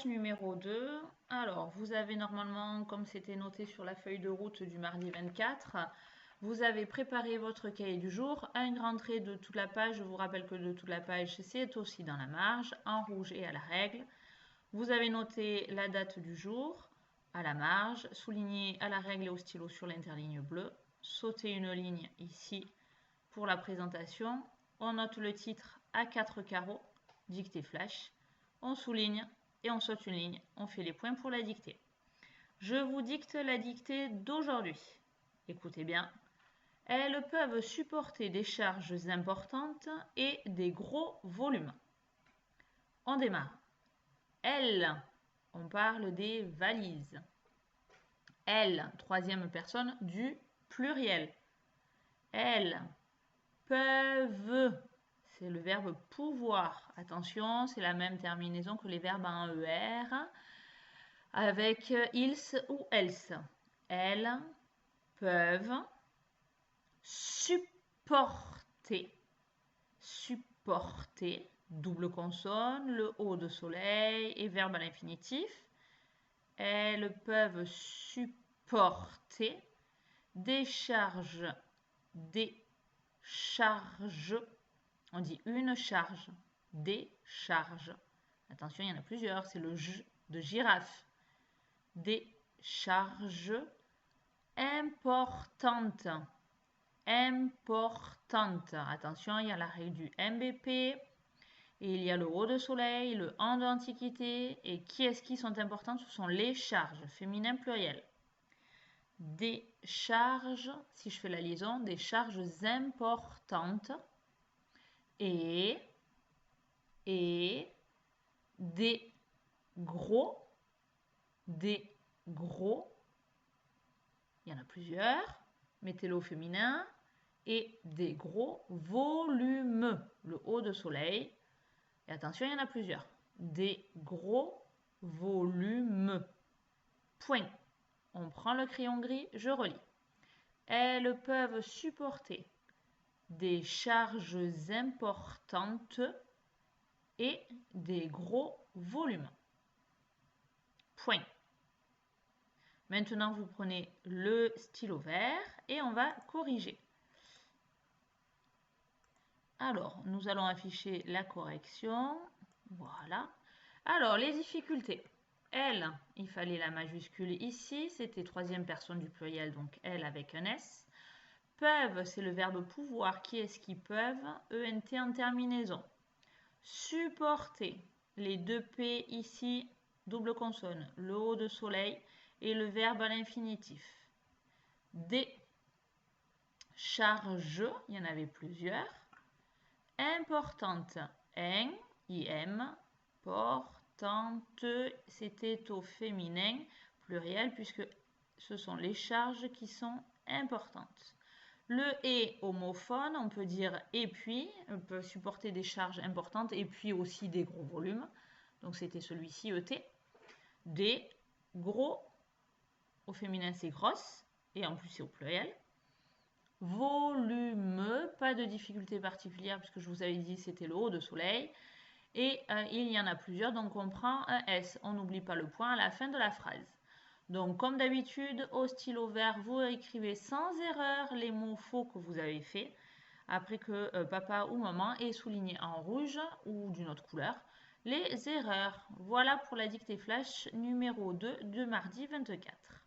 Numéro 2, alors vous avez normalement, comme c'était noté sur la feuille de route du mardi 24, vous avez préparé votre cahier du jour à une rentrée de toute la page. Je vous rappelle que de toute la page, c'est aussi dans la marge, en rouge et à la règle. Vous avez noté la date du jour à la marge, souligné à la règle et au stylo sur l'interligne bleue, sautez une ligne ici pour la présentation. On note le titre à 4 carreaux, dictée flash, on souligne et on saute une ligne, on fait les points pour la dictée. Je vous dicte la dictée d'aujourd'hui. Écoutez bien. Elles peuvent supporter des charges importantes et des gros volumes. On démarre. Elles, on parle des valises. Elles, troisième personne du pluriel. Elles peuvent, c'est le verbe pouvoir. Attention, c'est la même terminaison que les verbes en ER avec ils ou else. Elles peuvent supporter, double consonne, le haut de soleil et verbe à l'infinitif. Elles peuvent supporter des charges, on dit une charge, des charges. Attention, il y en a plusieurs, c'est le J de girafe. Des charges importantes. Attention, il y a la règle du MBP, et il y a le haut de soleil, le en d'antiquité, et qui est-ce qui sont importantes? Ce sont les charges, féminin pluriel. Des charges, si je fais la liaison, des charges importantes et des gros, il y en a plusieurs, mettez-le au féminin, et des gros volumes, le haut de soleil, et attention, il y en a plusieurs, des gros volumes. Point. On prend le crayon gris, je relis. Elles peuvent supporter des charges importantes et des gros volumes. Point. Maintenant, vous prenez le stylo vert et on va corriger. Alors, nous allons afficher la correction. Voilà. Alors, les difficultés. Elle, il fallait la majuscule ici. C'était troisième personne du pluriel, donc elle avec un S. Peuvent, c'est le verbe pouvoir. Qui est-ce qui peuvent? ENT en terminaison. Supporter. Les deux P ici, double consonne. Le haut de soleil et le verbe à l'infinitif. Des charges, il y en avait plusieurs. Importante, in, portante, c'était au féminin, pluriel, puisque ce sont les charges qui sont importantes. Le et homophone, on peut dire et puis, on peut supporter des charges importantes et puis aussi des gros volumes. Donc c'était celui-ci, ET. Des gros, au féminin c'est grosse, et en plus c'est au pluriel. Volume, pas de difficulté particulière puisque je vous avais dit c'était le haut de soleil. Et il y en a plusieurs, donc on prend un S. On n'oublie pas le point à la fin de la phrase. Donc comme d'habitude, au stylo vert, vous écrivez sans erreur les mots faux que vous avez faits, après que papa ou maman ait souligné en rouge ou d'une autre couleur les erreurs. Voilà pour la dictée flash numéro 2 de mardi 24.